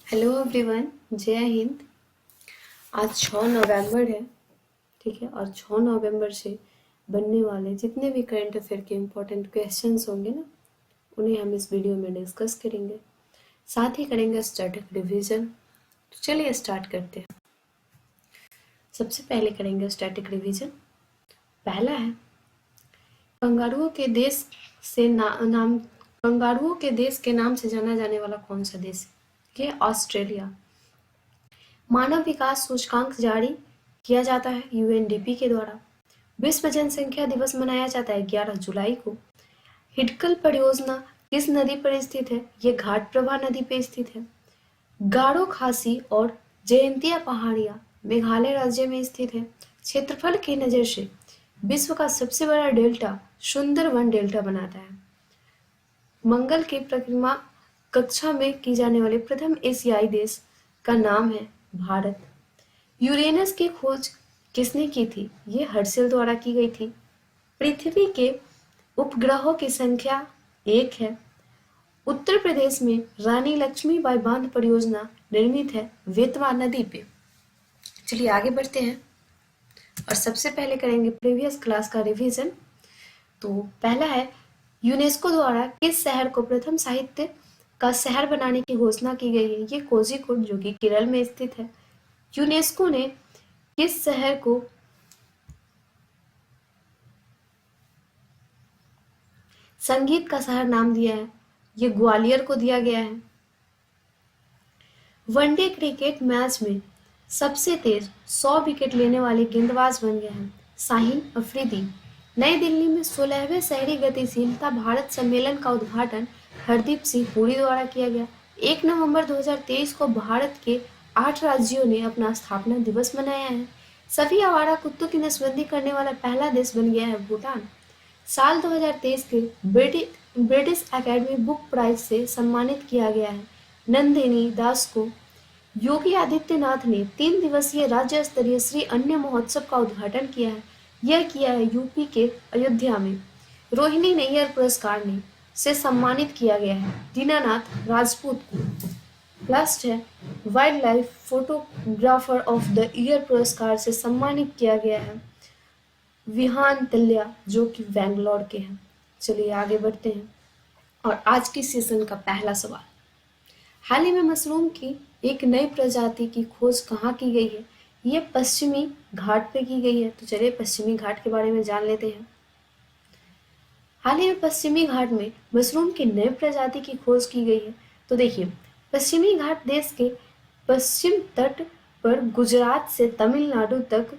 Hello everyone, जय हिंद। आज 6 नवंबर है, ठीक है। और 6 नवंबर से बनने वाले जितने भी करंट अफेयर के इम्पोर्टेंट क्वेश्चंस होंगे ना, उन्हें हम इस वीडियो में डिस्कस करेंगे। साथ ही करेंगे स्टैटिक रिवीजन। तो चलिए स्टार्ट करते हैं। सबसे पहले करेंगे स्टैटिक रिवीजन। पहला है, कंगारुओं के देश से कंगारुओं के देश के नाम से जाना जाने वाला कौन सा देश है? ये ऑस्ट्रेलिया। मानव विकास सूचकांक जारी किया जाता है यूएनडीपी के द्वारा। विश्व जनसंख्या दिवस मनाया जाता है 11 जुलाई को। हिडकल परियोजना किस नदी पर स्थित है? ये घाट प्रभा नदी पर स्थित है। गारो खासी और जयंतिया पहाड़ियां मेघालय राज्य में स्थित है। क्षेत्रफल की नजर से विश्व का सबसे बड़ा डेल्टा सुंदरवन डेल्टा बनाता है। मंगल की परिक्रमा कक्षा में की जाने वाले प्रथम एशियाई देश का नाम है भारत। यूरेनस की खोज किसने की थी? ये हर्शल द्वारा की गई थी। पृथ्वी के उपग्रहों की संख्या 1 है। उत्तर प्रदेश में रानी लक्ष्मीबाई बांध परियोजना निर्मित है वेतवा नदी पे। चलिए आगे बढ़ते हैं और सबसे पहले करेंगे प्रीवियस क्लास का रिवीजन। तो पहला है, यूनेस्को द्वारा किस शहर को प्रथम साहित्य का शहर बनाने की घोषणा की गई है? ये कोझिकोड जो कि केरल में स्थित है। यूनेस्को ने किस शहर को संगीत का शहर नाम दिया है? ये ग्वालियर को दिया गया है। वनडे क्रिकेट मैच में सबसे तेज 100 विकेट लेने वाले गेंदबाज बन गए हैं शाहीन अफरीदी। नई दिल्ली में 16वें शहरी गतिशीलता भारत सम्मेलन का उद्घाटन हरदीप सिंह पुरी द्वारा किया गया। 1 नवंबर 2023 को भारत के 8 राज्यों ने अपना स्थापना दिवस मनाया है। सभी आवारा कुत्तों की नसबंदी करने वाला पहला देश बन गया है भूटान। साल 2023 के ब्रिटिश एकेडमी बुक प्राइज से सम्मानित किया गया है नंदिनी दास को। योगी आदित्यनाथ ने 3 दिवसीय राज्य स्तरीय श्री अन्न महोत्सव का उद्घाटन किया है। यह किया है यूपी के अयोध्या में। रोहिणी नैयर पुरस्कार से सम्मानित किया गया है दीनानाथ राजपूत को। लास्ट है, wild life photographer of the year पुरस्कार से सम्मानित किया गया है विहान तल्या जो कि बेंगलोर के हैं। चलिए आगे बढ़ते हैं और आज की सेशन का पहला सवाल, हाल ही में मशरूम की एक नई प्रजाति की खोज कहाँ की गई है? ये पश्चिमी घाट पे की गई है। तो चलिए पश्चिमी घाट के बारे में जान लेते हैं। हाल ही में पश्चिमी घाट में मशरूम की नई प्रजाति की खोज की गई है। तो देखिए, पश्चिमी घाट देश के पश्चिम तट पर गुजरात से तमिलनाडु तक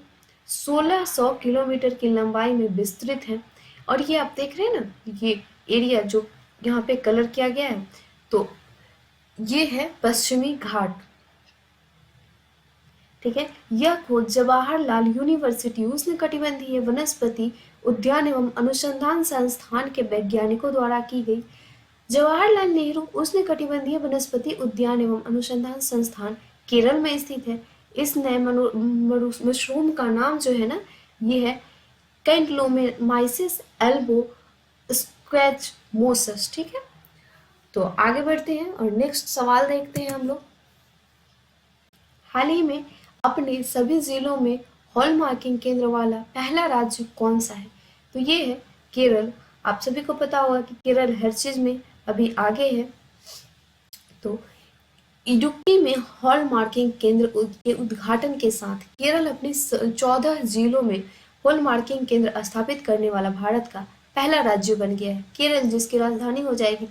1600 किलोमीटर की लंबाई में विस्तृत है। और ये आप देख रहे हैं ना, ये एरिया जो यहाँ पे कलर किया गया है, तो ये है पश्चिमी घाट, ठीक है। यह खोज जवाहरलाल यूनिवर्सिटी उष्णकटिबंधीय वनस्पति उद्यान एवं अनुसंधान संस्थान के वैज्ञानिकों द्वारा की गई। जवाहरलाल नेहरू उष्णकटिबंधीय वनस्पति उद्यान एवं अनुसंधान संस्थान केरल में स्थित है। इस नए मशरूम का नाम जो है ना, ये है कैंटलोमाइसिस एल्बो स्क्वैचमोसस, ठीक है। तो आगे बढ़ते हैं और नेक्स्ट सवाल देखते हैं हम लोग। हाल ही में अपने सभी जिलों में हॉलमार्किंग केंद्र वाला पहला राज्य कौन सा है? तो ये है केरल। आप सभी को पता होगा कि केरल हर चीज में अभी आगे है। तो इडुक्की में हॉलमार्किंग केंद्र के उद्घाटन के साथ केरल अपने 14 जिलों में हॉलमार्किंग केंद्र स्थापित करने वाला भारत का पहला राज्य बन गया है। केरल जिसकी राजधानी हो जाएगी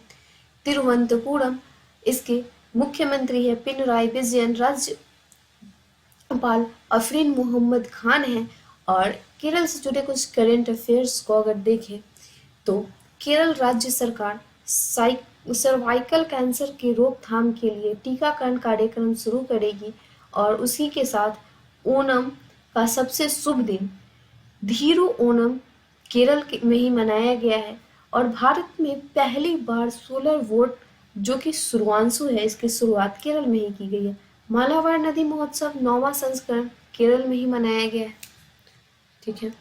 तिरुवनंतपुरम। इसके मुख्यमंत्री है पिनराई विजयन, राज्यपाल अफरीन मोहम्मद खान है। और केरल से जुड़े कुछ करंट अफेयर्स को अगर देखें तो केरल राज्य सरकार सर्वाइकल कैंसर की रोकथाम के लिए टीकाकरण कार्यक्रम शुरू करेगी। और उसी के साथ ओणम का सबसे शुभ दिन धीरू ओणम केरल में ही मनाया गया है। और भारत में पहली बार सोलर वोट जो कि शुरुआंशु है, इसकी शुरुआत केरल में ही की गई है। मालाबार नदी महोत्सव 9वां संस्करण केरल में ही मनाया गया है, ठीक है।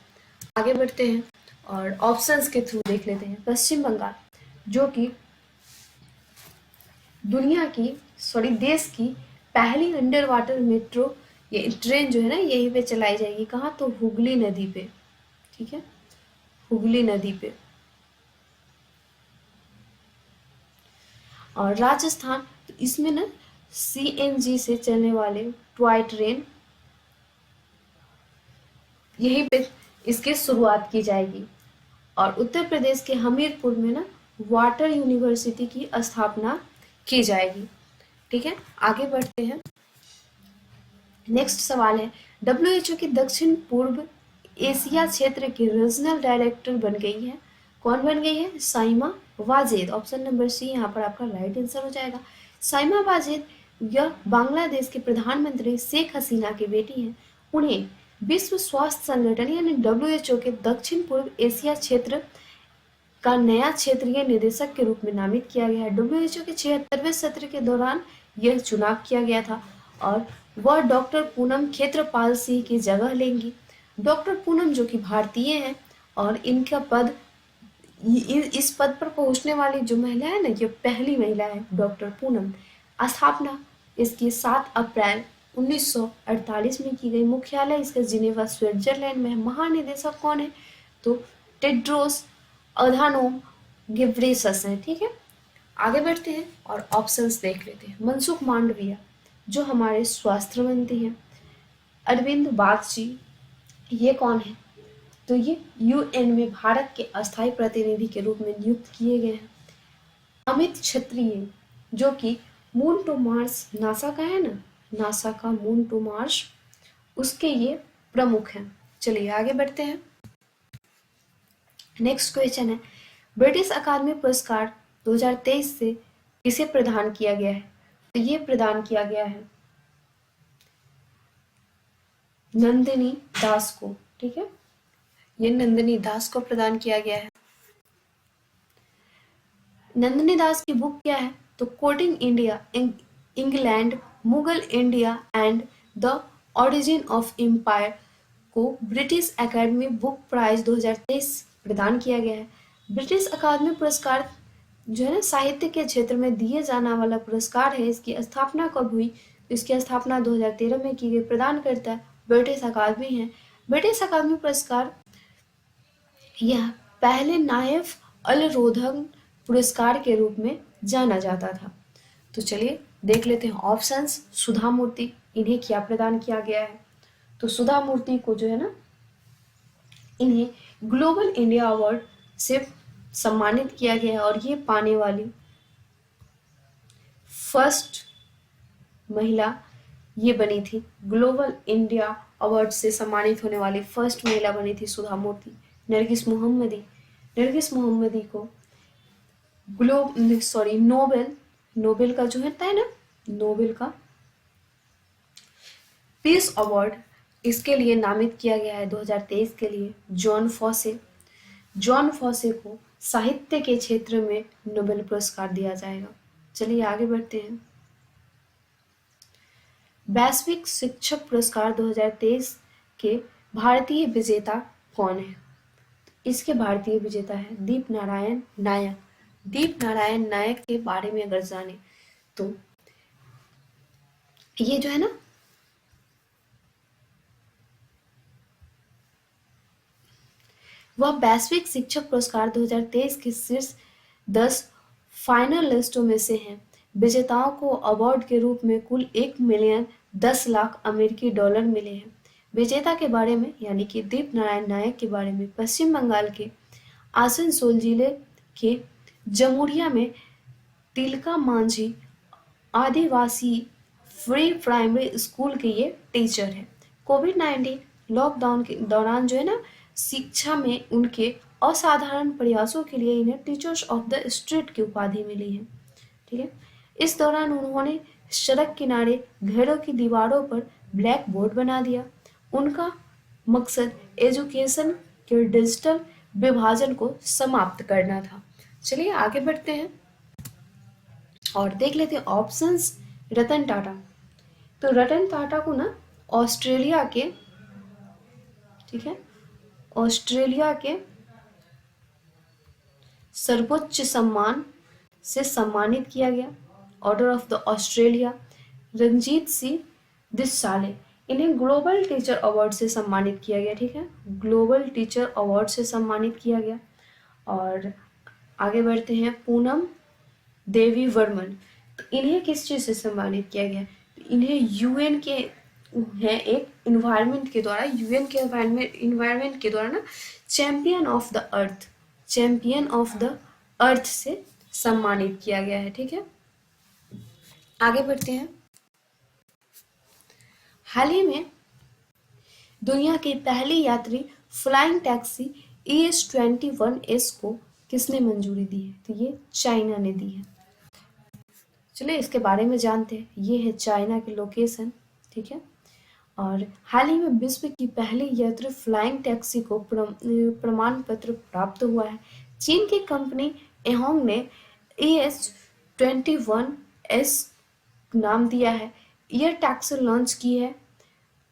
आगे बढ़ते हैं और ऑप्शंस के थ्रू देख लेते हैं। पश्चिम बंगाल जो कि दुनिया की सॉरी देश की पहली अंडर वाटर मेट्रो ये ट्रेन जो है ना यहीं पे चलाई जाएगी। कहाँ? तो हुगली नदी पे। ठीक है, हुगली नदी पे। और राजस्थान, तो इसमें ना सीएनजी से चलने वाले टॉय ट्रेन यहीं पे इसकी शुरुआत की जाएगी। और उत्तर प्रदेश के हमीरपुर में ना वाटर यूनिवर्सिटी की स्थापना की जाएगी। ठीक है, आगे बढ़ते हैं। नेक्स्ट सवाल है, डब्ल्यूएचओ की दक्षिण पूर्व एशिया क्षेत्र की रीजनल डायरेक्टर बन गई है। कौन बन गई है? Saima Wazed. Option number C यहाँ पर आपका राइट आंसर हो जाएगा। साइमा वाजेद यह बांग्लादेश के प्रधानमंत्री शेख हसीना की बेटी हैं। उन्हें विश्व स्वास्थ्य संगठन यानी डब्ल्यूएचओ के दक्षिण पूर्व एशिया क्षेत्र का नया क्षेत्रीय निदेशक के रूप में नामित किया गया है। डब्ल्यूएचओ के 76वें सत्र के दौरान यह चुनाव किया गया था और वह डॉक्टर पूनम खेत्रपाल सिंह की जगह लेंगी। डॉक्टर पूनम जो कि भारतीय हैं और इनका पद इस पद पर पहुंचने वाली जो महिला है ना, ये पहली महिला है डॉक्टर पूनम। स्थापना इसकी 7 अप्रैल 1948 में की गई। मुख्यालय इसका जिनेवा स्विट्जरलैंड में है। महानिदेशक कौन है? तो टेड्रोस अधानोम गिब्रेसस है। ठीक है, आगे बढ़ते हैं और ऑप्शंस देख लेते हैं। मनसुख मांडविया जो हमारे स्वास्थ्य मंत्री हैं। अरविंद बागची ये कौन है? तो ये यूएन में भारत के अस्थायी प्रतिनिधि के रूप में नियुक्त किए गए हैं। अमित क्षत्रिय जो कि मून टू मार्स नासा का है ना, नासा का मून टू मार्स उसके ये प्रमुख हैं। चलिए आगे बढ़ते हैं। नेक्स्ट क्वेश्चन है, ब्रिटिश अकादमी पुरस्कार 2023 से किसे प्रदान किया गया है? तो ये प्रदान किया गया है नंदिनी दास को। ठीक है, ये नंदिनी दास को प्रदान किया गया है। नंदिनी दास की बुक क्या है? तो courting India England Mughal India and the origin of empire को ब्रिटिश एकेडमी बुक प्राइज 2023 प्रदान किया गया है। ब्रिटिश अकादमी पुरस्कार जो है ना साहित्य के क्षेत्र में दिए जाने वाला पुरस्कार है। इसकी स्थापना कब हुई? इसकी स्थापना 2013 में की गई। प्रदान करता है ब्रिटिश अकादमी है। ब्रिटिश अकादमी पुरस्कार यह पहले नायफ अल रोधन पुरस्कार के रूप में जाना जाता था। तो चलिए देख लेते हैं ऑप्शंस। सुधा मूर्ति, इन्हें क्या प्रदान किया गया है? तो सुधा मूर्ति को जो है ना इन्हें ग्लोबल इंडिया अवार्ड से सम्मानित किया गया है और ये पाने वाली फर्स्ट महिला ये बनी थी। ग्लोबल इंडिया अवार्ड से सम्मानित होने वाली फर्स्ट महिला बनी थी सुधा मूर्ति। नरगिस मोहम्मदी को नोबेल का जो होता है ना, नोबेल का पीस अवार्ड इसके लिए नामित किया गया है 2023 के लिए। जॉन फॉसे को साहित्य के क्षेत्र में नोबेल पुरस्कार दिया जाएगा। चलिए आगे बढ़ते हैं। वैश्विक शिक्षक पुरस्कार 2023 के भारतीय विजेता कौन है? इसके भारतीय विजेता है दीप नारायण नायक। दीप नारायण नायक के बारे में अगर जाने तो ये जो है ना वह वैश्विक शिक्षक पुरस्कार 2023 के शीर्ष 10 फाइनलिस्टों में से हैं। विजेताओं को अवार्ड के रूप में कुल 1,10,00,000 अमेरिकी डॉलर मिले हैं। विजेता के बारे में यानी कि दीप नारायण नायक के बारे में पश्चिम बंगाल के आसनसोल जिले के जमुरिया में तिलका मांझी आदिवासी फ्री प्राइमरी स्कूल के ये टीचर हैं। कोविड-19 लॉकडाउन के दौरान जो है ना शिक्षा में उनके असाधारण प्रयासों के लिए इन्हें टीचर्स ऑफ द स्ट्रीट की उपाधि मिली है। ठीक है, इस दौरान उन्होंने सड़क किनारे घरों की दीवारों पर ब्लैक बोर्ड बना दिया। उनका मकसद एजुकेशन के डिजिटल विभाजन को समाप्त करना था। चलिए आगे बढ़ते हैं और देख लेते हैं ऑप्शंस। रतन टाटा, तो रतन टाटा को ना ऑस्ट्रेलिया के, ठीक है, ऑस्ट्रेलिया के सर्वोच्च सम्मान से सम्मानित किया गया order of the Australia, Ranjit Singh Disale, इन्हें ग्लोबल टीचर अवार्ड से सम्मानित किया गया। ठीक है, ग्लोबल टीचर अवार्ड से सम्मानित किया गया। और आगे बढ़ते हैं, पूनम देवी वर्मन, तो इन्हें किस चीज़ से सम्मानित किया गया? इन्हें यूएन के है एक इन्वायरमेंट के द्वारा, यूएन के इन्वायरमेंट के द्वारा ना champion of the earth, champion of the earth से सम्मानित किया गया है। ठीक है, आगे बढ़ते हैं। हाल ही में दुनिया की पहली यात्री फ्लाइंग टैक्सी ES-21S को किसने मंजूरी दी है? तो ये चाइना ने दी है। चलिए इसके बारे में जानते हैं। ये है चाइना की लोकेशन। ठीक है, और हाल ही में विश्व की पहली यात्री फ्लाइंग टैक्सी को प्रमाण पत्र प्राप्त हुआ है। चीन की कंपनी एहोंग ने ES-21S नाम दिया है। यह टैक्सी लॉन्च की है।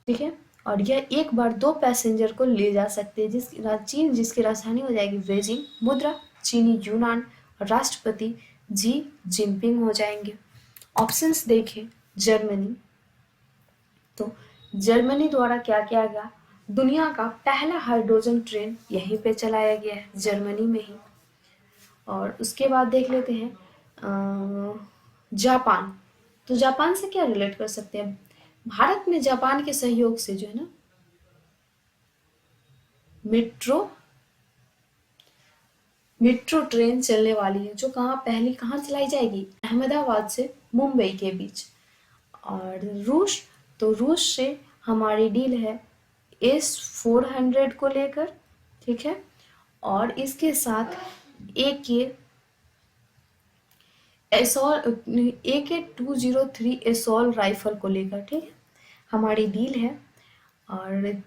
ठीक है, और यह एक बार 2 पैसेंजर को ले जा सकते हैं। जिसकी राजधानी हो जाएगी बेजिंग, मुद्रा चीनी यूनान, और राष्ट्रपति जी जिनपिंग हो जाएंगे। ऑप्शंस देखें, जर्मनी, तो जर्मनी द्वारा क्या किया गया? दुनिया का पहला हाइड्रोजन ट्रेन यहीं पे चलाया गया है, जर्मनी में ही। और उसके बाद देख लेते हैं जापान। तो जापान से क्या रिलेट कर सकते हैं? भारत में जापान के सहयोग से जो है ना मेट्रो ट्रेन चलने वाली है, जो पहली कहाँ चलाई जाएगी? अहमदाबाद से मुंबई के बीच। और रूस, तो रूस से हमारी डील है S-400 को लेकर। ठीक है, और इसके साथ AK-203 एसॉल राइफल को लेकर। ठीक है, हमारी डील है। और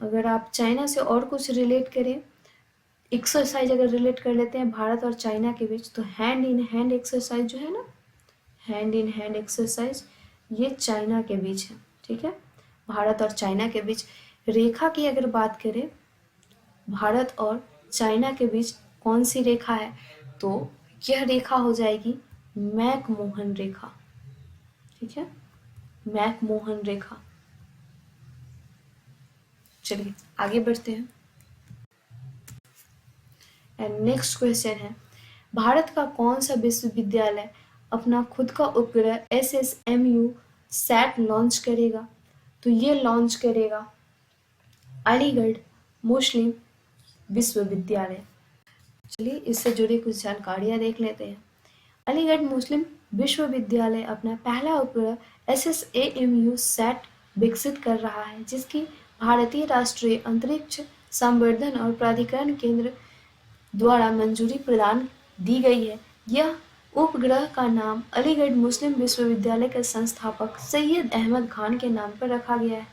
अगर आप चाइना से और कुछ रिलेट करें, एक्सरसाइज अगर रिलेट कर लेते हैं भारत और चाइना के बीच, तो हैंड इन हैंड एक्सरसाइज जो है ना, हैंड इन हैंड एक्सरसाइज, ये चाइना के बीच है। ठीक है, भारत और चाइना के बीच। रेखा की अगर बात करें, भारत और चाइना के बीच कौन सी रेखा है? तो यह रेखा हो जाएगी मैकमोहन रेखा। ठीक है, मैकमोहन रेखा। चलिए आगे बढ़ते हैं। एंड नेक्स्ट क्वेश्चन है, भारत का कौन सा विश्वविद्यालय अपना खुद का उपग्रह SSMU सैट लॉन्च करेगा? तो ये लॉन्च करेगा अलीगढ़ मुस्लिम विश्वविद्यालय। चलिए इससे जुड़ी कुछ जानकारियां देख लेते हैं। अलीगढ़ मुस्लिम विश्वविद्यालय अपना पहला उपग्रह SSAMU सैट विकसित कर रहा है, जिसकी भारतीय राष्ट्रीय अंतरिक्ष संवर्धन और प्राधिकरण केंद्र द्वारा मंजूरी प्रदान दी गई है। यह उपग्रह का नाम अलीगढ़ मुस्लिम विश्वविद्यालय के संस्थापक सैयद अहमद खान के नाम पर रखा गया है।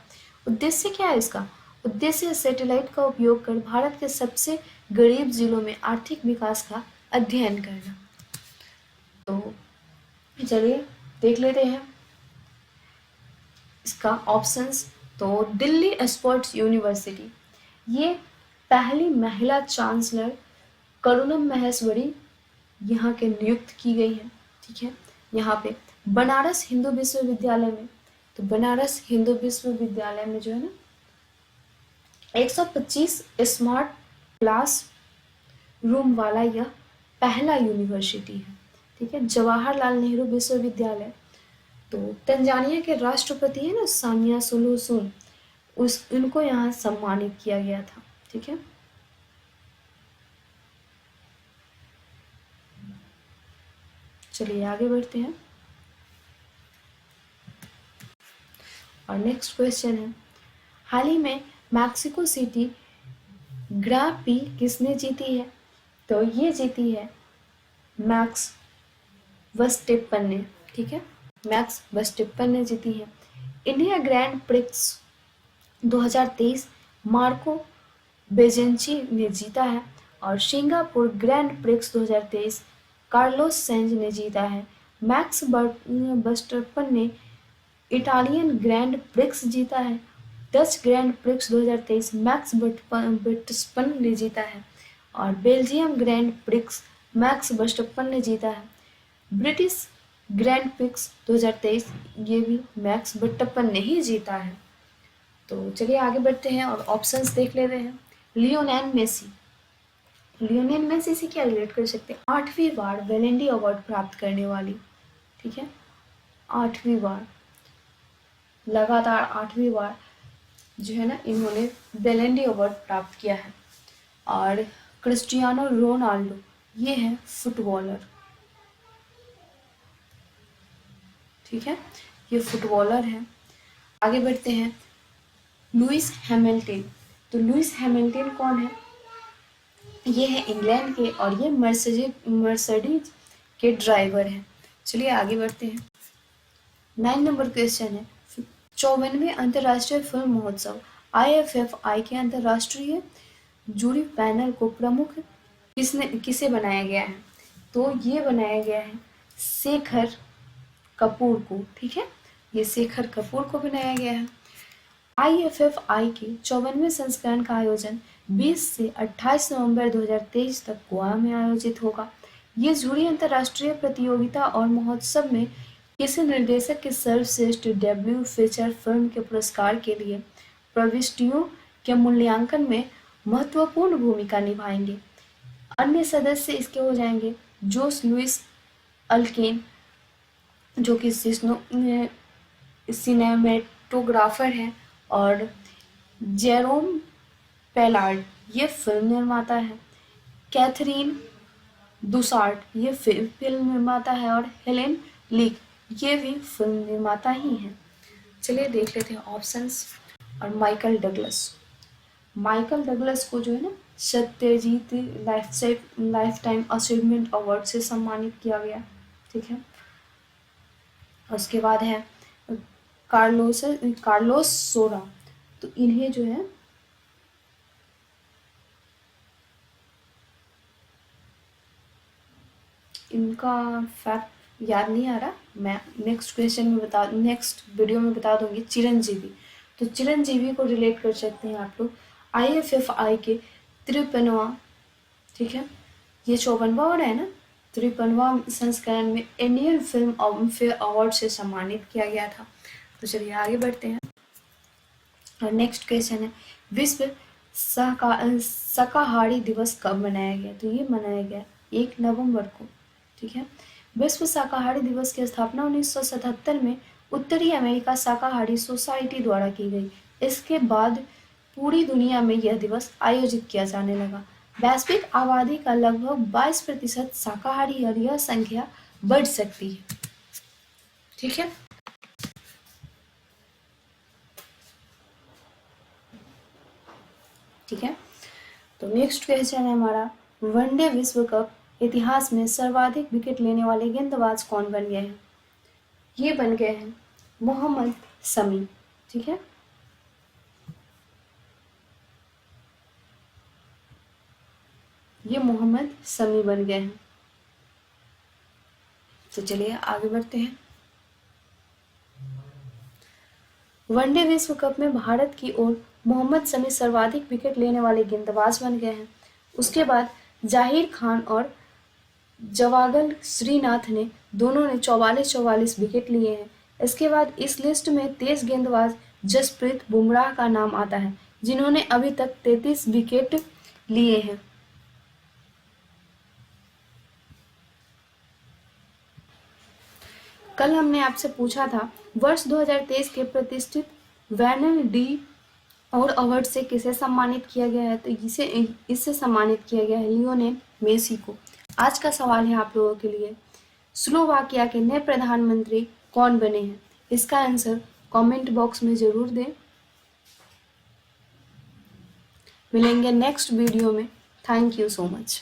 उद्देश्य क्या है इसका? उद्देश्य सैटेलाइट का उपयोग कर भारत के सबसे गरीब जिलों में आर्थिक विकास का अध्ययन करना। तो चलिए देख लेते हैं इसका ऑप्शंस। तो दिल्ली स्पोर्ट्स यूनिवर्सिटी, ये पहली महिला चांसलर करुणम महेश्वरी यहाँ के नियुक्त की गई है। ठीक है, यहाँ पे बनारस हिंदू विश्वविद्यालय में, तो बनारस हिंदू विश्वविद्यालय में जो है ना 125 स्मार्ट क्लास रूम वाला यह पहला यूनिवर्सिटी है। ठीक है, जवाहरलाल नेहरू विश्वविद्यालय, तो तंजानिया के राष्ट्रपति है ना सामिया सुलुहु हुसैन, उनको यहाँ सम्मानित किया गया था। ठीक है, चलिए आगे बढ़ते हैं। और नेक्स्ट क्वेश्चन है, हाल ही में मैक्सिको सिटी ग्रां प्री किसने जीती है? तो ये जीती है मैक्स वर्स्टेपन ने। ठीक है, मैक्स वर्स्टेपन ने जीती है। इंडिया ग्रैंड प्रिक्स 2023 मार्को बेजेंची ने जीता है, और Singapore grand prix 2023 Carlos Sainz ने जीता है। मैक्स वर्स्टेपन ने इटालियन ग्रैंड प्रिक्स जीता है। Dutch grand prix 2023 max Verstappen ने जीता है, और Belgium grand prix max Verstappen ने जीता है। ब्रिटिश ग्रैंड पिक्स 2023, ये भी मैक्स वर्स्टैपेन ने ही जीता है। तो चलिए आगे बढ़ते हैं और ऑप्शंस देख लेते हैं। लियोनेल मेसी, लियोनेल मेसी से क्या रिलेट कर सकते हैं? 8वीं बार वेलेंडी अवार्ड प्राप्त करने वाली, ठीक है, 8वीं बार, लगातार 8वीं बार जो है ना इन्होंने बेलेंडी अवार्ड प्राप्त किया है। और क्रिस्टियानो रोनाल्डो, ये है फुटबॉलर, ठीक है, ये फुटबॉलर है। आगे बढ़ते हैं। लुइस हैमिल्टन, तो लुइस हैमिल्टन कौन है? ये है इंग्लैंड के और ये मर्सिडीज के ड्राइवर हैं। चलिए आगे बढ़ते हैं। 9 नंबर क्वेश्चन है, 54वें अंतर्राष्ट्रीय फिल्म महोत्सव IFFI के अंतर्राष्ट्रीय जूरी पैनल को प्रमुख किसे बनाया गया है? तो ये बनाया गया है शेखर कपूर को, ठीक है, ये शेखर कपूर को बनाया गया है। IFFI के 54वें संस्करण का आयोजन 20 से 28 नवंबर 2023 तक गोवा में आयोजित होगा। ये जूरी अंतर्राष्ट्रीय प्रतियोगिता और महोत्सव में किसी निर्देशक के सर्वश्रेष्ठ डेब्यू फीचर फिल्म के पुरस्कार के लिए प्रविष्टियों के मूल्यांकन में महत्वपूर्ण भूमिका निभाएंगे। अन्य सदस्य इसके हो जाएंगे जोस लुइस अल्केन, जो कि सिनेमेटोग्राफर हैं, और जेरोम पेलार्ड, ये फिल्म निर्माता है। कैथरीन दुसार्ट, ये फिल्म निर्माता है। और हेलेन लीक, ये भी फिल्म निर्माता ही हैं। चलिए देख लेते हैं ऑप्शंस। और माइकल डगलस को जो है ना Satyajit life time achievement award से सम्मानित किया गया, ठीक है। उसके बाद है कार्लोस सोरा, तो इन्हें जो है इनका फैक्ट याद नहीं आ रहा, मैं नेक्स्ट वीडियो में बता दूंगी। चिरंजीवी, तो चिरंजीवी को रिलेट कर सकते हैं आप लोग IFFI के 53वां, ठीक है, ये 54वां और है ना, 53वां संस्करण में इंडियन फिल्म फेयर अवार्ड से सम्मानित किया गया था। तो चलिए आगे बढ़ते हैं। और नेक्स्ट क्वेश्चन है, विश्व शाकाहारी दिवस कब मनाया गया? तो ये मनाया गया 1 नवंबर को, ठीक है। विश्व शाकाहारी दिवस की स्थापना 1977 में उत्तरी अमेरिका शाकाहारी सोसाइटी द्वारा की गई। इसके बाद पूरी दुनिया में यह दिवस आयोजित किया जाने लगा। वैश्विक आबादी का लगभग 22% शाकाहारी और यह संख्या बढ़ सकती है, ठीक है। ठीक है, तो नेक्स्ट क्वेश्चन है हमारा, वनडे विश्व कप इतिहास में सर्वाधिक विकेट लेने वाले गेंदबाज कौन बन गए हैं? ये बन गए हैं मोहम्मद शमी, ठीक है। ये मोहम्मद शमी बन गए हैं। तो चलिए आगे बढ़ते हैं। वनडे विश्व कप में भारत की ओर मोहम्मद शमी सर्वाधिक विकेट लेने वाले गेंदबाज बन गए हैं। उसके बाद जाहिर खान और जवागल श्रीनाथ ने दोनों ने 44 विकेट लिए हैं। इसके बाद इस लिस्ट में तेज गेंदबाज जसप्रीत बुमराह का नाम आता है, जिन्होंने अभी तक 33 विकेट लिए हैं। कल हमने आपसे पूछा था वर्ष 2023 के प्रतिष्ठित वैनल डी और अवार्ड से किसे सम्मानित किया गया है? तो इससे सम्मानित किया गया है लियोनेल मेसी को। आज का सवाल है आप लोगों के लिए, स्लोवाकिया के नए प्रधानमंत्री कौन बने हैं? इसका आंसर कमेंट बॉक्स में जरूर दें। मिलेंगे नेक्स्ट वीडियो में। Thank you so much.